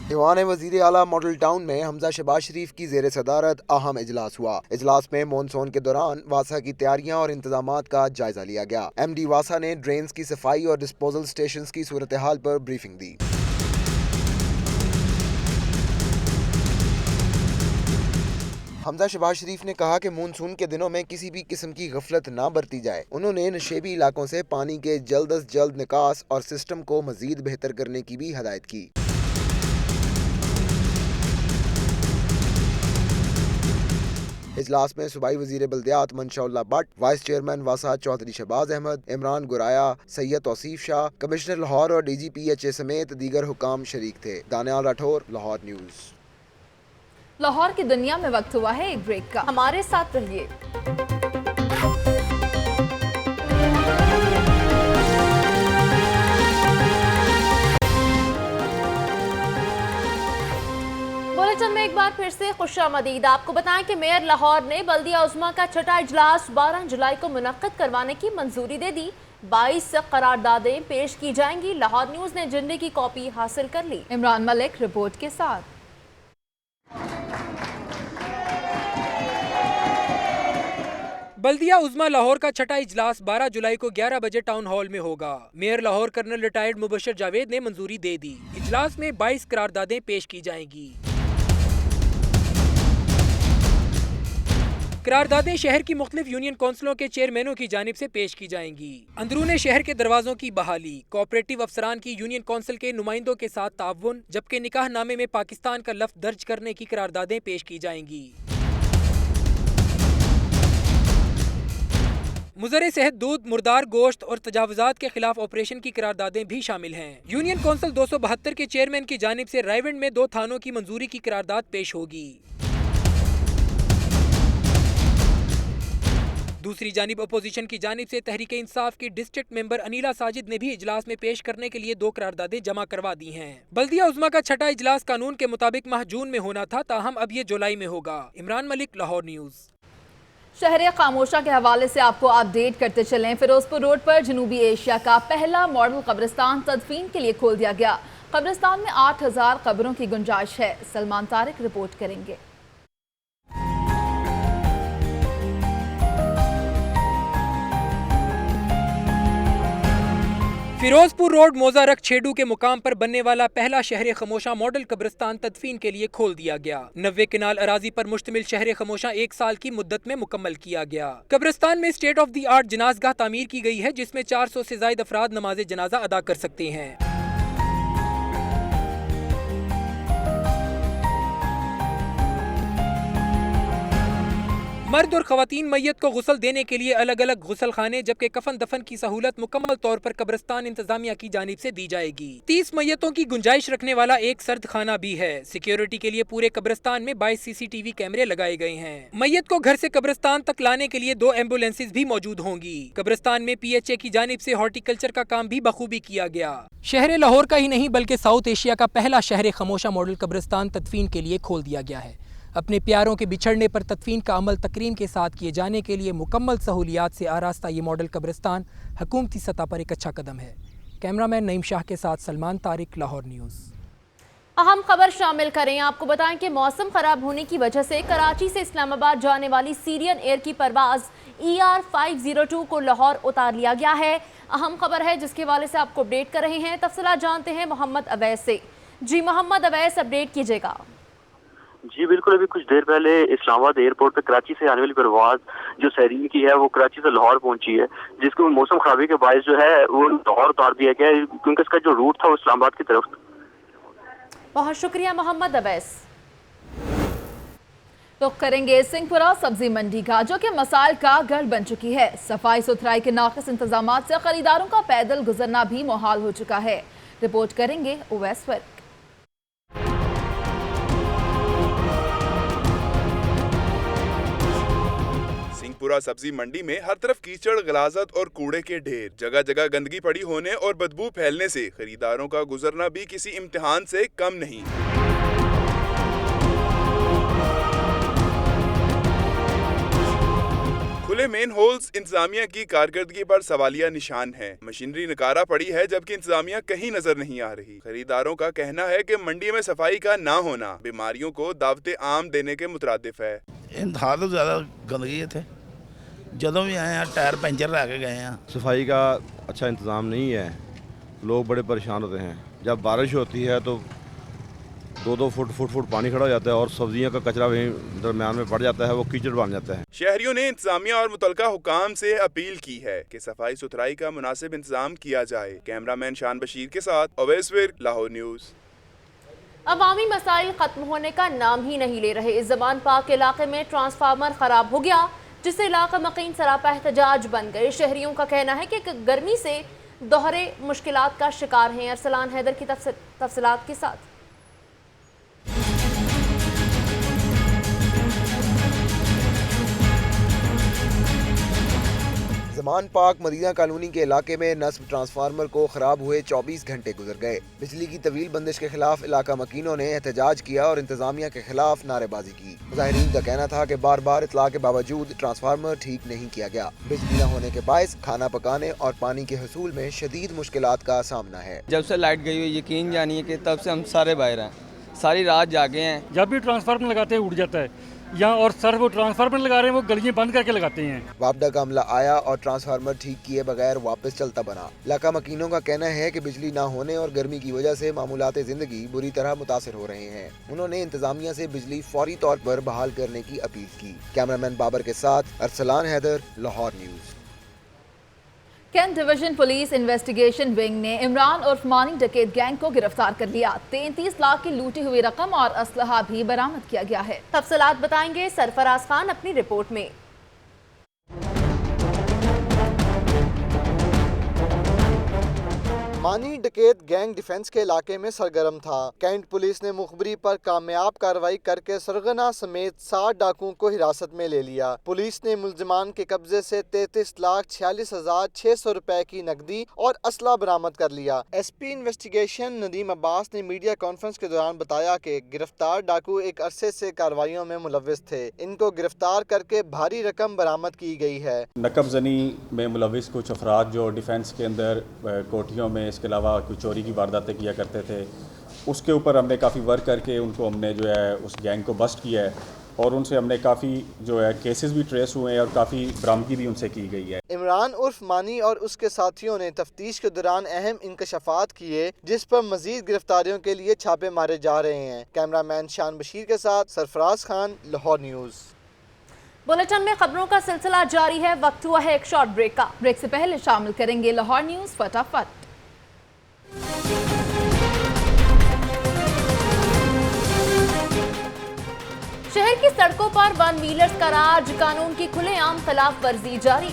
दीवान वज़ीर आला मॉडल टाउन में हमजा शहबाज शरीफ की ज़ेर सदारत अहम इजलास हुआ। इजलास में मानसून के दौरान वासा की तैयारियां और इंतजामात का जायजा लिया गया। MD वासा ने ड्रेन्स की सफाई और डिस्पोजल स्टेशंस की सूरत हाल पर ब्रीफिंग दी। हमजा शहबाज शरीफ ने कहा कि मानसून के दिनों में किसी भी किस्म की गफलत ना बरती जाए। उन्होंने नशेबी इलाकों से पानी के जल्द अज जल्द निकास और सिस्टम को मजीद बेहतर करने की भी हदायत की। इजलास में सूबाई वजीर बल्दियात मंशा भट्ट, वाइस चेयरमैन वासा चौधरी शहबाज अहमद, इमरान गुराया, सैयद तौसीफ शाह, कमिश्नर लाहौर और DGPHA समेत दीगर हुकाम शरीक थे। दानियाल राठौर, लाहौर न्यूज़। लाहौर की दुनिया में वक्त हुआ है एक ब्रेक का, हमारे साथ रहिए। बुलेटिन में एक बार फिर से खुशामदीद। आपको बताएं कि मेयर लाहौर ने बल्दिया उज़्मा का छठा इजलास 12 जुलाई को मुनक्किद करवाने की मंजूरी दे दी। 22 करारदादें पेश की जाएंगी। लाहौर न्यूज़ ने एजेंडे की कॉपी हासिल कर ली। इमरान मलिक रिपोर्ट के साथ। बल्दिया उज़्मा लाहौर का छठा इजलास 12 जुलाई को 11 बजे टाउन हॉल में होगा। Mayor Lahore colonel retired Mubashar Javed ने मंजूरी दे दी। इजलास में 22 करारदादें पेश की जाएंगी। करारदादें शहर की मुख्तलिफ यूनियन काउंसिलों के चेयरमैनों की जानिब से पेश की जाएंगी। अंदरूने शहर के दरवाजों की बहाली, कोऑपरेटिव अफसरान की यूनियन काउंसिल के नुमाइंदों के साथ ताउन, जबकि निकाह नामे में पाकिस्तान का लफ्ज दर्ज करने की करारदादें पेश की जाएंगी। मुजरे सेहत दूध, मुर्दार गोश्त और तजावुजात के खिलाफ ऑपरेशन की करारदादें भी शामिल हैं। यूनियन काउंसिल 272 के चेयरमैन की जानिब से रायविंड में 2 थानों की मंजूरी की करारदाद पेश होगी। दूसरी जानिब अपोजिशन की जानिब से तहरीक इंसाफ की डिस्ट्रिक्ट मेंबर अनीला साजिद ने भी इजलास में पेश करने के लिए 2 करारदादें जमा करवा दी हैं। बल्दिया उज़्मा का छठा इजलास कानून के मुताबिक माह जून में होना था, ताहम अब ये जुलाई में होगा। इमरान मलिक, लाहौर न्यूज़। शहर खामोशा के हवाले से आपको अपडेट करते चलें। फिरोजपुर रोड पर जनूबी एशिया का पहला मॉडल कब्रिस्तान तदफीन के लिए खोल दिया गया। कब्रिस्तान में 8000 कब्रों की गुंजाइश है। सलमान तारिक रिपोर्ट करेंगे। फिरोजपुर रोड मोजारक छेडू के मुकाम पर बनने वाला पहला शहर खमोशा मॉडल कब्रिस्तान तदफीन के लिए खोल दिया गया। 90 किनाल अराजी पर मुश्तमिल शहर खमोशा 1 साल की मुद्दत में मुकम्मल किया गया। कब्रिस्तान में स्टेट ऑफ द आर्ट जनाजगाह तामीर की गई है, जिसमें 400 से ज्यादा अफराद नमाज जनाजा अदा कर सकते हैं। मर्द और खवातीन मैयत को गुसल देने के लिए अलग अलग गुसल खाने, जबकि कफन दफन की सहूलत मुकम्मल तौर पर कब्रिस्तान इंतजामिया की जानिब से दी जाएगी। 30 मैयतों की गुंजाइश रखने वाला एक सर्द खाना भी है। सिक्योरिटी के लिए पूरे कब्रिस्तान में 22 CCTV कैमरे लगाए गए हैं। मैयत को घर से कब्रिस्तान तक लाने के लिए 2 एम्बुलेंसेज भी मौजूद होंगी। कब्रिस्तान में PHA की जानिब से हॉर्टिकल्चर का काम भी बखूबी किया गया। शहर लाहौर का ही नहीं बल्कि साउथ एशिया का पहला शहर खमोशा मॉडल कब्रिस्तान तदफीन के लिए खोल दिया गया है। अपने प्यारों के बिछड़ने पर तदफीन का अमल तकरीम के साथ किए जाने के लिए मुकम्मल सहूलियात से आरास्ता ये मॉडल कब्रिस्तान हुकूमती सतह पर एक अच्छा कदम है। कैमरामैन नईम शाह के साथ सलमान तारिक, लाहौर न्यूज़। अहम खबर शामिल करें। आपको बताएं कि मौसम खराब होने की वजह से कराची से इस्लामाबाद जाने वाली सीरियन एयर की परवाज ER 502 को लाहौर उतार लिया गया है। अहम खबर है जिसके हवाले से आपको अपडेट कर रहे हैं। तफसीलात जानते हैं मोहम्मद अवैस से। जी मोहम्मद अवैस, अपडेट कीजिएगा। जी बिल्कुल, अभी कुछ देर पहले इस्लामाबाद एयरपोर्ट पर कराची से आने वाली परवाज जो सहरीन की है वो कराची से लाहौर पहुंची है, जिसको मौसम खराबी के बायस जो है वो लाहौर उतार दिया गया है, क्योंकि इसका जो रूट था वो इस्लामाबाद की तरफ। बहुत शुक्रिया मोहम्मद अवैस। तो करेंगे सिंहपुरा सब्जी मंडी का, जो कि मसाइल का गढ़ बन चुकी है। सफाई सुथराई के नाक़िस इंतजाम से खरीदारों का पैदल गुजरना भी मुहाल हो चुका है। रिपोर्ट करेंगे उवैस वर्क। सिंहपुरा सब्जी मंडी में हर तरफ कीचड़, गलाजत और कूड़े के ढेर, जगह जगह गंदगी पड़ी होने और बदबू फैलने से खरीदारों का गुजरना भी किसी इम्तिहान से कम नहीं। खुले मेन होल्स इंतजामिया की कारकर्दगी पर सवालिया निशान है। मशीनरी नकारा पड़ी है जबकि इंतजामिया कहीं नजर नहीं आ रही। खरीदारों का कहना है कि मंडी में सफाई का ना होना बीमारियों को दावते आम देने के मुतरादिफ है। इंतहा तो ज़्यादा गंदगी थे, जदों भी आए हैं टायर पंचर ला के गए हैं। सफाई का अच्छा इंतज़ाम नहीं है, लोग बड़े परेशान होते हैं। जब बारिश होती है तो 2-2 फुट पानी खड़ा हो जाता है और सब्जियों का कचरा वहीं दरमियान में पड़ जाता है, वो कीचड़ बन जाता है। शहरियों ने इंतजामिया और मुतलका हुकाम से अपील की है कि सफाई सुथराई का मुनासिब इंतजाम किया जाए। कैमरामैन शान बशीर के साथ अवैस वर्क, लाहौर न्यूज़। अवामी मसाइल खत्म होने का नाम ही नहीं ले रहे। इस जबान पाक इलाके में ट्रांसफार्मर खराब हो गया, जिससे इलाका मकीन सरापा एहतजाज बन गए। शहरियों का कहना है कि गर्मी से दोहरे मुश्किलात का शिकार हैं। अरसलान हैदर की तफसीलात के साथ। जमान पाक मदीना कॉलोनी के इलाके में नस्ब ट्रांसफार्मर को खराब हुए 24 घंटे गुजर गए। बिजली की तवील बंदिश के खिलाफ इलाका मकीनों ने एहतजाज किया और इंतजामिया के खिलाफ नारेबाजी की। मुजाहिरीन का कहना था कि बार बार इतला के बावजूद ट्रांसफार्मर ठीक नहीं किया गया। बिजली न होने के बायस खाना पकाने और पानी के हसूल में शदीद मुश्किलात का सामना है। जब से लाइट गई हुई यकीन जानिए कि तब से हम सारे बाहर हैं, सारी रात जागे हैं। जब भी ट्रांसफार्मर लगाते हैं उड़ जाता है यहाँ, और सर वो ट्रांसफार्मर लगा रहे हैं वो गलियां बंद करके लगाते हैं। वापडा का अमला आया और ट्रांसफार्मर ठीक किए बगैर वापस चलता बना। इलाका मकीनों का कहना है कि बिजली ना होने और गर्मी की वजह से मामूलात जिंदगी बुरी तरह मुतासिर हो रहे हैं। उन्होंने इंतजामिया से बिजली फौरी तौर पर बहाल करने की अपील की। कैमरामैन बाबर के साथ Arsalan Haider, Lahore news. Cantt division police investigation wing ने इमरान उर्फ मानी डकैत गैंग को गिरफ्तार कर लिया। 33 लाख की लूटी हुई रकम और असलहा भी बरामद किया गया है। तफसीलात बताएंगे सरफराज खान अपनी रिपोर्ट में। मानी डकैत गैंग डिफेंस के इलाके में सरगर्म था। कैंट पुलिस ने मुखबरी पर कामयाब कार्रवाई करके सरगना समेत 60 डाकुओं को हिरासत में ले लिया। पुलिस ने मुलजमान के कब्जे से 33,46,600 रुपए की नकदी और असला बरामद कर लिया। SP इन्वेस्टिगेशन नदीम अब्बास ने मीडिया कॉन्फ्रेंस के दौरान बताया कि गिरफ्तार डाकू एक अरसे से कार्रवाइयों में मुलव्विस थे। इनको गिरफ्तार करके भारी रकम बरामद की गई है। नकबजनी में मुलव्विस कुछ अफराद जो डिफेंस के अंदर कोठियों में, इसके अलावा कोई चोरी की वारदातें किया करते थे, उसके ऊपर हमने काफ़ी वर्क करके उनको हमने जो है उस गैंग को बस्ट किया है और उनसे हमने काफ़ी जो है केसेस भी ट्रेस हुए हैं और काफ़ी बरामदगी भी उनसे की गई है। इमरान उर्फ मानी और उसके साथियों ने तफ्तीश के दौरान अहम इंकशाफात किए, जिस पर मजीद गिरफ्तारियों के लिए छापे मारे जा रहे हैं। कैमरामैन शान बशीर के साथ सरफराज खान, लाहौर न्यूज़। बुलेटिन में खबरों का सिलसिला जारी है। वक्त हुआ है एक शॉर्ट ब्रेक का। ब्रेक से पहले शामिल करेंगे लाहौर न्यूज़ फटाफट। शहर की सड़कों पर वन व्हीलर्स का राज, कानून की खुलेआम खिलाफ वर्जी जारी।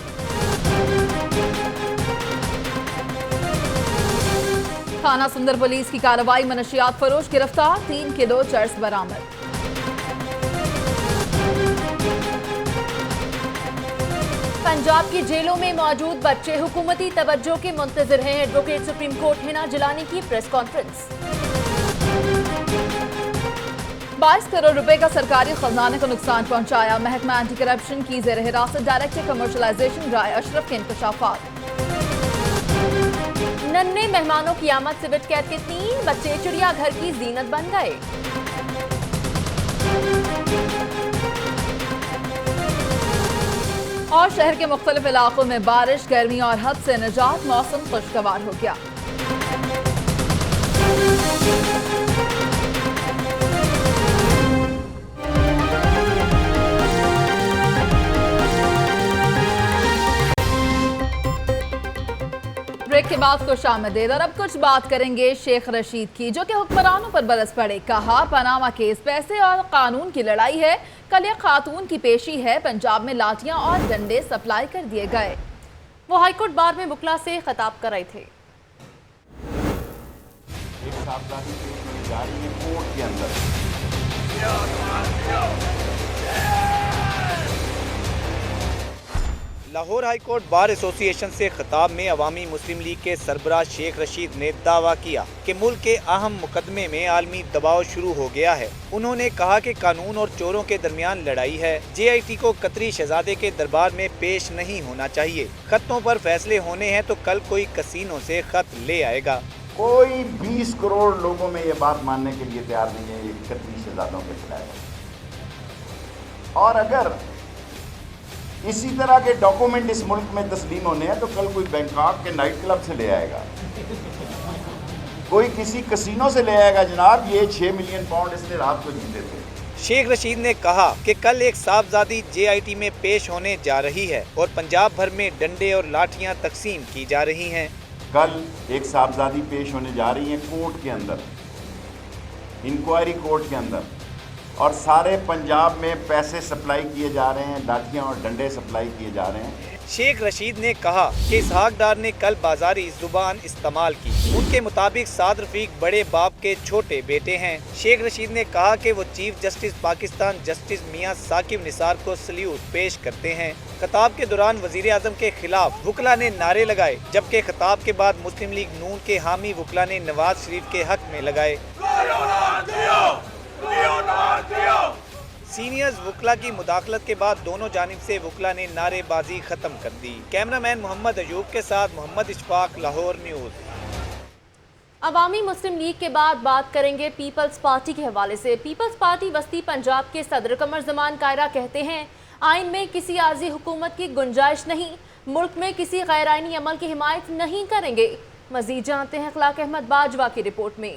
थाना सुंदर पुलिस की कार्रवाई में नशियात फरोश गिरफ्तार, 3 किलो चर्स बरामद। पंजाब की जेलों में मौजूद बच्चे हुकूमती तवज्जो के मुंतजिर हैं। Advocate supreme court Hina Jilani की प्रेस कॉन्फ्रेंस। 22 करोड़ रुपए का सरकारी खजाने को नुकसान पहुंचाया, महकमा एंटी करप्शन की जेर हिरासत डायरेक्टर कमर्शलाइजेशन राय अशरफ के इंकशाफात। नन्हे मेहमानों की आमद से विट कैद के 3 बच्चे चिड़ियाघर की जीनत बन गए। और शहर के मुख्तलिफ इलाकों में बारिश, गर्मी और हद से निजात, मौसम खुशगवार हो गया। ब्रेक के बाद खुश आमदीद। और अब कुछ बात करेंगे शेख रशीद की, जो कि हुक्मरानों पर बरस पड़े। कहा, पनामा केस पैसे और कानून की लड़ाई है। कल एक खातून की पेशी है, पंजाब में लाठियां और डंडे सप्लाई कर दिए गए। वो हाईकोर्ट बार में वकला से खिताब कर रहे थे। लाहौर हाईकोर्ट बार एसोसिएशन से खिताब में अवामी मुस्लिम लीग के सरबराह शेख रशीद ने दावा किया कि मुल्क के अहम मुकदमे में आलमी दबाव शुरू हो गया है। उन्होंने कहा कि कानून और चोरों के दरमियान लड़ाई है। JIT को कतरी शहजादे के दरबार में पेश नहीं होना चाहिए। खतों पर फैसले होने हैं तो कल कोई कसीनों से खत ले आएगा। कोई 20 करोड़ लोगों में ये बात मानने के लिए तैयार नहीं है ये कतरी शहजादों के खिलाफ। और अगर इसी तरह के डॉक्यूमेंट इस मुल्क में तस्लीम होने हैं तो कल कोई बैंकॉक के नाइट क्लब से ले आएगा, कोई किसी कसीनो से ले आएगा। जनाब, ये 6 मिलियन पाउंड इसने रात को जीते थे। शेख रशीद ने कहा कि कल एक साहबजादी JIT में पेश होने जा रही है और पंजाब भर में डंडे और लाठियां तकसीम की जा रही हैं। कल एक साहबजादी पेश होने जा रही है कोर्ट के अंदर, इंक्वायरी कोर्ट के अंदर, और सारे पंजाब में पैसे सप्लाई किए जा रहे हैं, लाठियां और डंडे सप्लाई किए जा रहे हैं। शेख रशीद ने कहा कि इसहाक डार ने कल बाजारी जुबान इस्तेमाल की। उनके मुताबिक साद रफीक बड़े बाप के छोटे बेटे हैं। शेख रशीद ने कहा कि वो चीफ जस्टिस पाकिस्तान जस्टिस मियां साकिब निसार को सल्यूट पेश करते हैं। खिताब के दौरान वजीर आजम के खिलाफ वकला ने नारे लगाए, जबकि खिताब के बाद मुस्लिम लीग नून के हामी वकला ने नवाज शरीफ के हक में लगाए। सीनियर्स वकला की मुदाखलत के बाद दोनों जानिब से वकला ने नारेबाजी खत्म कर दी। कैमरामैन मोहम्मद अयूब के साथ मोहम्मद इशफाक, लाहौर न्यूज़। अवामी मुस्लिम लीग के बाद बात करेंगे पीपल्स पार्टी के हवाले से। पीपल्स पार्टी वस्ती पंजाब के सदर कमर जमान कायरा कहते हैं, आइन में किसी आर्जी हुकूमत की गुंजाइश नहीं, मुल्क में किसी गैर आइनी अमल की हिमायत नहीं करेंगे। मजीद जानते हैं अखलाक अहमद बाजवा की रिपोर्ट में।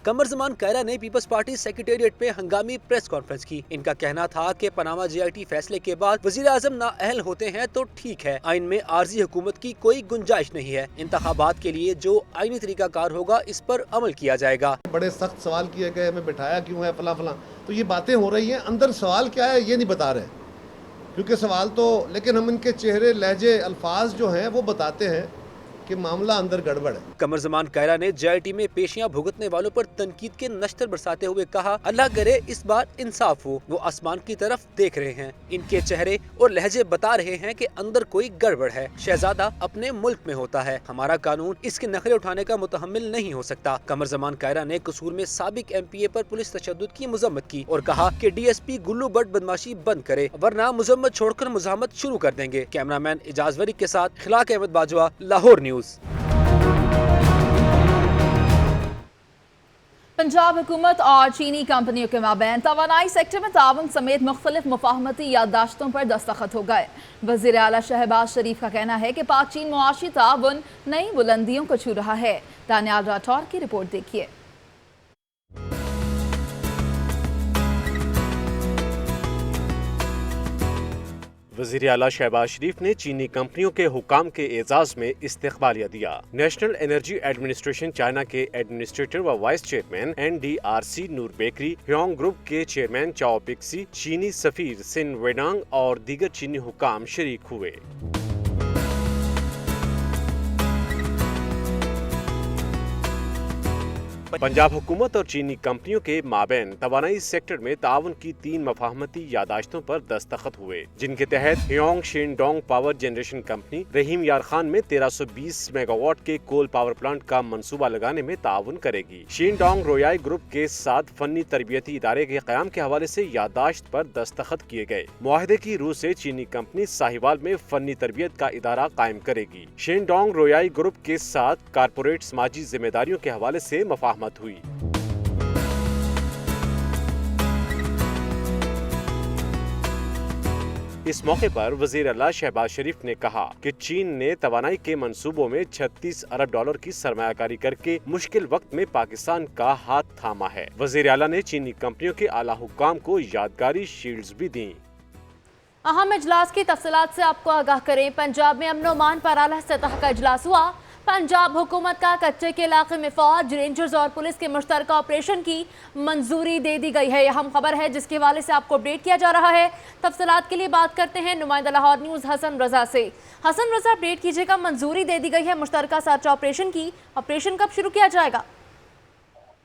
कमर जमान कायरा ने पीपल्स पार्टी सेक्रेटेरिएट में हंगामी प्रेस कॉन्फ्रेंस की। इनका कहना था कि पनामा JIT फैसले के बाद वजीर आजम नाअहल होते हैं तो ठीक है, आइन में आर्जी हुकूमत की कोई गुंजाइश नहीं है। इंतखाबात के लिए जो आइनी तरीकाकार होगा इस पर अमल किया जाएगा। बड़े सख्त सवाल किए गए, हमें बिठाया क्यों है, फला फला, तो ये बातें हो रही हैं। अंदर सवाल क्या है ये नहीं बता रहे, क्योंकि सवाल तो, लेकिन हम इनके चेहरे, लहजे, अल्फाज जो हैं वो बताते हैं कि मामला अंदर गड़बड़ है। कमर जमान कायरा ने JIT में पेशियां भुगतने वालों पर तनकीद के नश्तर बरसाते हुए कहा, अल्लाह करे इस बार इंसाफ हो। वो आसमान की तरफ देख रहे हैं, इनके चेहरे और लहजे बता रहे हैं कि अंदर कोई गड़बड़ है। शहजादा अपने मुल्क में होता है, हमारा कानून इसके नखरे उठाने का मुतहम्मिल नहीं हो सकता। कमर जमान कायरा ने कसूर में साबिक MPA पर पुलिस तशद्दुद की मजम्मत की और कहा कि DSP गुल्लू बट बदमाशी बंद करे वरना मुजम्मत छोड़कर मुजाहमत शुरू कर देंगे। कैमरामैन इजाज वरी के साथ अखलाक अहमद बाजवा, लाहौर न्यूज़। पंजाब हुकूमत और चीनी कंपनियों के माबैन तवानाई सेक्टर में ताउन समेत मुख्तलिफ मुफाहमती याददाश्तों पर दस्तखत हो गए। वज़ीर आला शहबाज शरीफ का कहना है कि पाक चीन मुआशी ताउन नई बुलंदियों को छू रहा है। दानियाल राठौर की रिपोर्ट देखिए। वज़ीर आला शहबाज शरीफ ने चीनी कंपनियों के हुकाम के एजाज में इस्तिक़बालिया दिया। नेशनल एनर्जी एडमिनिस्ट्रेशन चाइना के एडमिनिस्ट्रेटर व वाइस चेयरमैन NDRC नूर बेकरी, ह्योंग ग्रुप के चेयरमैन चाओ पिक्सी, चीनी सफीर सिन वेनांग और दीगर चीनी हुकाम शरीक हुए। पंजाब हुकूमत और चीनी कंपनियों के माबैन तवानाई सेक्टर में ताउन की 3 मफाहमती यादाश्तों पर दस्तखत हुए, जिनके तहत ह्योंग शेनडोंग पावर जनरेशन कंपनी रहीम यार खान में 1320 मेगावाट के कोल पावर प्लांट का मंसूबा लगाने में ताउन करेगी। शेनडोंग रोयाई ग्रुप के साथ फनी तरबियती इदारे के क़याम के हवाले से यादाश्त पर दस्तखत किए गए। मुआहदे की रूह से चीनी कंपनी साहिवाल में फनी तरबियत का इदारा कायम करेगी। शेनडोंग रोयाई ग्रुप के साथ कारपोरेट समाजी जिम्मेदारियों के हवाले से मफाहमत हुई। इस मौके पर वज़ीर आला शहबाज शरीफ ने कहा कि चीन ने तवानाई के मंसूबों में 36 अरब डॉलर की सरमायाकारी करके मुश्किल वक्त में पाकिस्तान का हाथ थामा है। वज़ीर आला ने चीनी कंपनियों के आला हुक्काम को यादगारी शील्ड्स भी दी। अहम इजलास की तफसीलात से आपको आगाह करें। पंजाब में अमन ओमान पर आला सतह का इजलास हुआ। पंजाब हुकूमत का कच्चे के इलाके में फौज, रेंजर्स और पुलिस के मुश्तरका ऑपरेशन की मंजूरी दे दी गई है। यह अहम खबर है जिसके हवाले से आपको अपडेट किया जा रहा है। तफसीलात के लिए बात करते हैं नुमाइंदा लाहौर न्यूज़ हसन रजा से। हसन रजा, अपडेट कीजिएगा, मंजूरी दे दी गई है मुश्तरका सर्च ऑपरेशन की। ऑपरेशन कब शुरू किया जाएगा?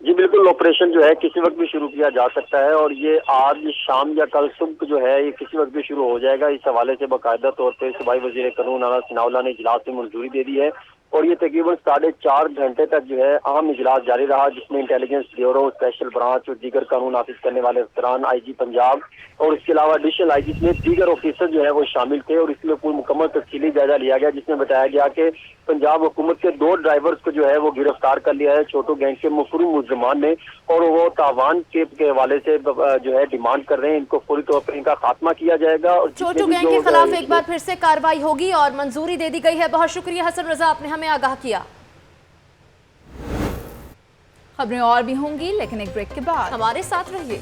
जी बिल्कुल, ऑपरेशन जो है किसी वक्त भी शुरू किया जा सकता है और ये आज शाम या कल सुबह जो है ये किसी वक्त भी शुरू हो जाएगा। इस हवाले से बाकायदा तौर पर सूबाई वज़ीर कानून आला सनाउल्लाह ने इजलास में मंजूरी दे दी है और ये तकरीबन 4.5 घंटे तक जो है अहम इजलास जारी रहा, जिसमें इंटेलिजेंस ब्यूरो, स्पेशल ब्रांच और दीगर कानून नाफिज करने वाले अफसरान, IG पंजाब और इसके अलावा एडिशनल IG में दीगर ऑफिसर जो है वो शामिल थे और इसमें पूरी मुकम्मल तफसीली जायजा लिया गया, जिसमें बताया गया कि पंजाब हुकूमत के 2 ड्राइवर्स को जो है वो गिरफ्तार कर लिया है छोटू गैंग के मुखरू मुजरमान ने और वो तावान के हवाले से जो है डिमांड कर रहे हैं इनको फौरी तौर पर इनका खात्मा किया जाएगा और छोटू गैंग के खिलाफ एक बार फिर से कार्रवाई होगी और मंजूरी दे दी गई है। बहुत शुक्रिया हसन रजा, आपने हमें आगाह किया। खबरें और भी होंगी लेकिन एक ब्रेक के बाद हमारे साथ रहिए।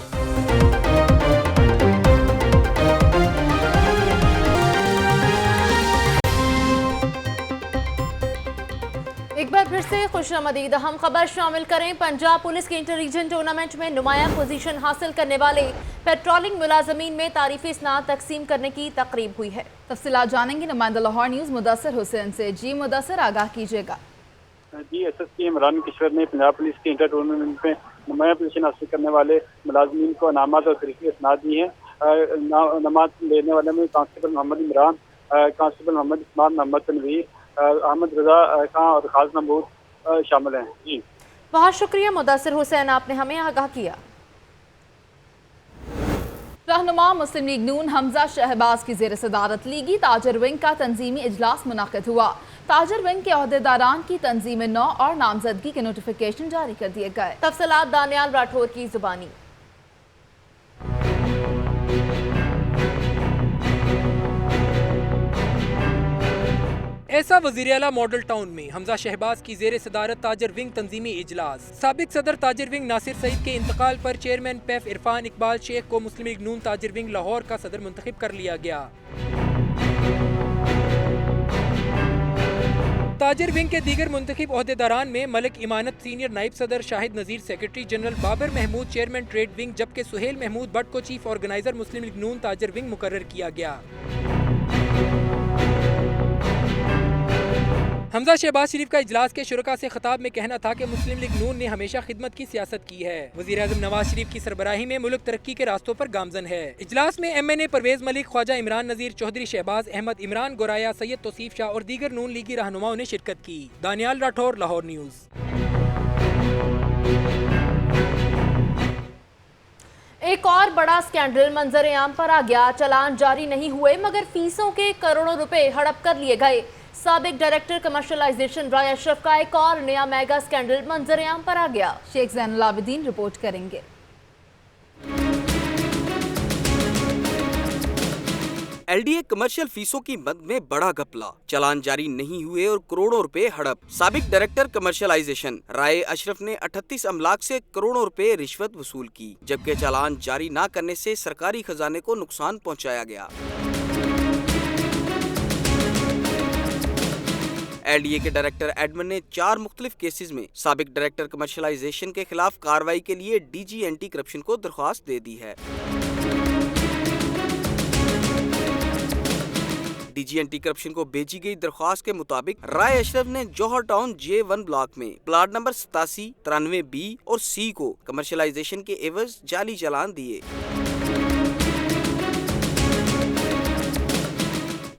एक बार फिर से खुशआमदीद। हम खबर शामिल करें। पंजाब पुलिस के इंटर रीजन टूर्नामेंट में नुमायां पोजीशन हासिल करने वाले पेट्रोलिंग मुलाजमीन में तारीफी स्नात तकसीम करने की तकरीब हुई है। तफसीलात जानेंगे नुमाइंदा लाहौर न्यूज़ मुदस्सिर हुसैन से। जी मुदस्सिर, आगाह कीजिएगा। जी, SSP इमरान किशोर ने पंजाब पुलिस के इंटर टूर्नामेंट में नुमायां पोजीशन हासिल करने वाले मुलाजमीन को इनामात और तरीके स्नात दी हैं। इनामात लेने वाले में कांस्टेबल मोहम्मद इमरान, कांस्टेबल मोहम्मद इस्मान, मोहम्मद तनवीर, अहमद रजा खां और खास नमूद शामिल हैं। जी बहुत शुक्रिया मुदस्सिर हुसैन, आपने हमें आगाह किया। रहनुमा मुस्लिम लीग नून हमजा शहबाज की ज़ेर सदारत लीगी ताजर विंग का तंजीमी इजलास मुनाकिद हुआ। ताजर विंग के अहदेदारान की तंजीम 9 और नामजदगी के नोटिफिकेशन जारी कर दिए गए। तफसीलात दानियाल राठौर की जुबानी। ऐसा वज़ीर आला मॉडल टाउन में हमजा शहबाज की ज़ेर सदारत ताजर विंग तंजीमी इजलास। साबिक सदर ताजर विंग नासिर सईद के इंतकाल पर चेयरमैन पैफ इरफान इकबाल शेख को मुस्लिम लीग नून ताजर विंग लाहौर का सदर मुंतखब कर लिया गया। ताजर विंग के दीगर मुंतखब ओहदेदारान में मलिक इमानत सीनियर नायब सदर, Shahid Nazir secretary general, Babar Mahmood chairman trade wing, जबकि सुहेल महमूद भट्ट को चीफ ऑर्गेनाइजर मुस्लिम लीग नून ताजर विंग मुकर्रर किया गया। हमजा शहबाज शरीफ का इजलास के शुरका से खिताब में कहना था कि मुस्लिम लीग नून ने हमेशा खिदमत की सियासत की है। वज़ीर आज़म नवाज शरीफ की सरबराही में मुल्क तरक्की के रास्तों पर गामजन है। इजलास में MNA परवेज मलिक, ख्वाजा इमरान नज़ीर, चौधरी शहबाज अहमद, इमरान गोराया, सैयद तौसीफ शाह और दीगर नून लीगी रहनुमाओं ने शिरकत की। दानियाल राठौर, लाहौर न्यूज़। एक और बड़ा स्कैंडल मंजर आम पर आ गया। चलान जारी नहीं हुए मगर फीसों के करोड़ों रुपए हड़प कर लिए गए। साबिक डायरेक्टर कमर्शलाइजेशन राय अशरफ का एक और नया मेगा स्कैंडल मंजर-ए-आम पर आ गया। शेख जैनुल आबिदीन रिपोर्ट करेंगे। एलडीए कमर्शियल फीसों की मद में बड़ा घपला, चालान जारी नहीं हुए और करोड़ों रुपए हड़प। साबिक डायरेक्टर कमर्शियलाइजेशन राय अशरफ ने 38 अमलाक से करोड़ों रुपए रिश्वत वसूल की, जबकि चालान जारी न करने से सरकारी खजाने को नुकसान पहुंचाया गया। एलडीए के डायरेक्टर एडमन ने 4 मुख्तलिफ केसेस में साबिक डायरेक्टर कमर्शियलाइजेशन के खिलाफ कार्रवाई के लिए डीजी एंटी करप्शन को दरख्वास्त दे दी है। डीजी एंटी करप्शन को भेजी गई दरख्वास्त के मुताबिक राय अशरफ ने जौहर टाउन J1 ब्लॉक में प्लाट नंबर 87, 93 B और C को कमर्शियलाइजेशन के एवज जाली चालान दिए।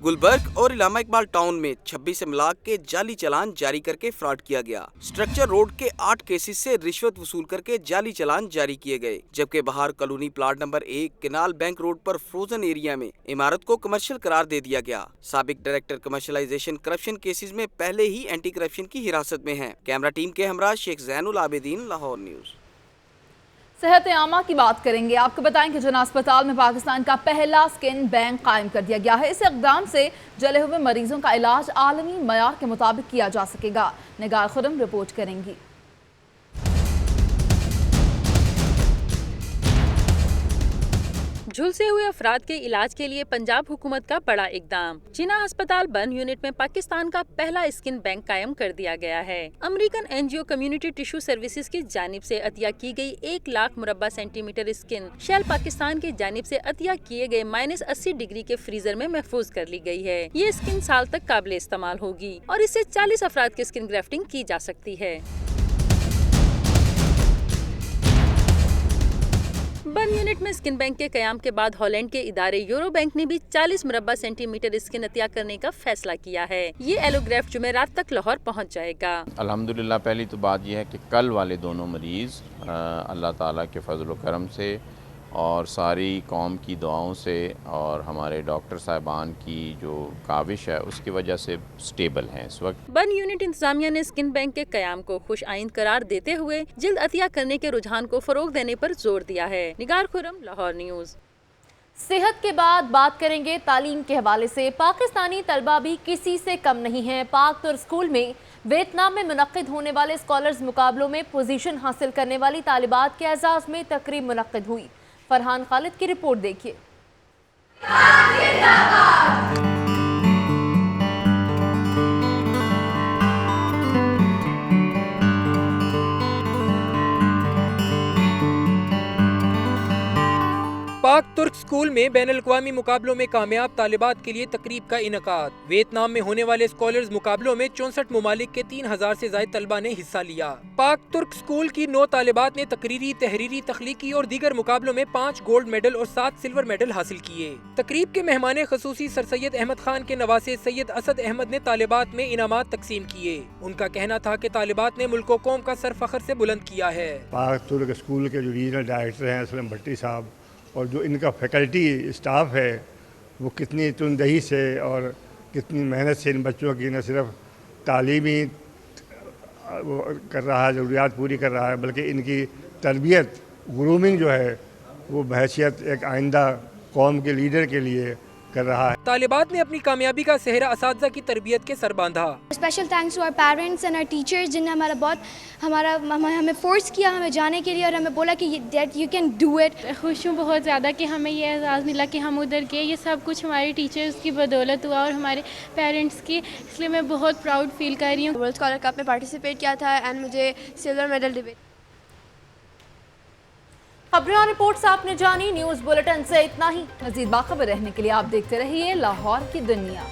गुलबर्ग और इलामा इकबाल टाउन में 26 अमलाक के जाली चालान जारी करके फ्रॉड किया गया। स्ट्रक्चर रोड के 8 केसेस से रिश्वत वसूल करके जाली चालान जारी किए गए, जबकि बाहर colony plot number 1 canal bank road पर फ्रोजन एरिया में इमारत को कमर्शियल करार दे दिया गया। साबिक डायरेक्टर कमर्शियलाइजेशन करप्शन केसेस में पहले ही एंटी करप्शन की हिरासत में है। कैमरा टीम के हमरा शेख जैनुल आबिदीन, लाहौर न्यूज। सेहत आमा की बात करेंगे। आपको बताएं कि जना अस्पताल में पाकिस्तान का पहला स्किन बैंक कायम कर दिया गया है। इस इक़दाम से जले हुए मरीजों का इलाज आलमी मयार के मुताबिक किया जा सकेगा। निगार खुरम रिपोर्ट करेंगी। झुलसे हुए अफराद के इलाज के लिए पंजाब हुकूमत का बड़ा इकदाम। जिना अस्पताल बर्न यूनिट में पाकिस्तान का पहला स्किन बैंक कायम कर दिया गया है। American NGO community tissue services की जानिब से अतिया की गई 1 लाख मुरब्बा सेंटीमीटर स्किन शेल पाकिस्तान की जानिब से अतिया किए गए -80 डिग्री के फ्रीजर में महफूज कर ली गई है। ये स्किन साल तक काबिल इस्तेमाल होगी और इससे 40 अफराद की स्किन ग्राफ्टिंग की जा सकती है। बर्न यूनिट में स्किन बैंक के कयाम के बाद हॉलैंड के इदारे यूरो बैंक ने भी 40 मुरब्बा सेंटीमीटर स्किन अतिया करने का फैसला किया है। ये एलोग्राफ जुमेरात तक लाहौर पहुंच जाएगा। अल्हम्दुलिल्लाह पहली तो बात यह है कि कल वाले दोनों मरीज अल्लाह ताला के फजल व करम से और सारी कौम की दुआओं से और हमारे डॉक्टर साहिबान की जो काविश है उसकी वजह से स्टेबल हैं इस वक्त। बर्न यूनिट इंतजामिया ने स्किन बैंक के कयाम को खुश आइंद करार देते हुए जल्द अतिया करने के रुझान को फरोग देने पर जोर दिया है। निगार खुरम, लाहौर न्यूज। सेहत के बाद बात करेंगे तालीम के हवाले से। पाकिस्तानी तलबा भी किसी से कम नहीं है। पाक तुर्क स्कूल में वियतनाम में मुनक्किद होने वाले स्कॉलर्स मुकाबलों में पोजीशन हासिल करने वाली तालिबात के एजाज में तकरीब मुनक्किद हुई। फरहान खालिद की रिपोर्ट देखिए। पाक तुर्क स्कूल में बैनुल-अक़वामी मुकाबलों में कामयाब तालिबात के लिए तकरीब का इनकाद। वियतनाम में होने वाले स्कॉलर्स मुकाबलों में 64 मुमालिक के 3000 से ज्यादा तलबा ने हिस्सा लिया। पाक तुर्क स्कूल की 9 तालिबात ने तकरीरी, तहरीरी, तख्लीकी और दीगर मुकाबलों में 5 गोल्ड मेडल और 7 सिल्वर मेडल हासिल किए। तकरीब के मेहमान खसूसी सर सैयद अहमद खान के नवासे सैयद असद अहमद ने तालिबात में इनामात तकसीम किए। उनका कहना था कि तालिबात ने मुल्क कौम का सर फख्र से बुलंद किया है। पाक तुर्क स्कूल के जो रीजनल डायरेक्टर हैं असलम भट्टी साहब और जो इनका फैकल्टी स्टाफ है वो कितनी तुनदही से और कितनी मेहनत से इन बच्चों की न सिर्फ तालीमी वो कर रहा है, ज़रूरियात पूरी कर रहा है, बल्कि इनकी तरबियत, ग्रूमिंग जो है वो बहैसियत एक आइंदा कौम के लीडर के लिए कर रहा है। तालिबात ने अपनी कामयाबी का सेहरा असातिज़ा की तरबियत के सर बांधा। Special thanks to our parents and our teachers जिन्होंने हमें फोर्स किया हमें जाने के लिए और हमें बोला कि that you can do it. खुश हूँ बहुत ज़्यादा कि हमें ये एहसास मिला कि हम उधर गए। ये सब कुछ हमारे टीचर्स की बदौलत हुआ और हमारे पेरेंट्स की, इसलिए मैं बहुत प्राउड फील कर रही हूँ। वर्ल्ड स्कॉलर कप में पार्टिसिपेट किया था एंड मुझे सिल्वर मेडल डिबेट। खबरें और रिपोर्ट्स आपने जानी। न्यूज़ बुलेटिन से इतना ही। मज़ीद बाखबर रहने के लिए आप देखते रहिए लाहौर की दुनिया।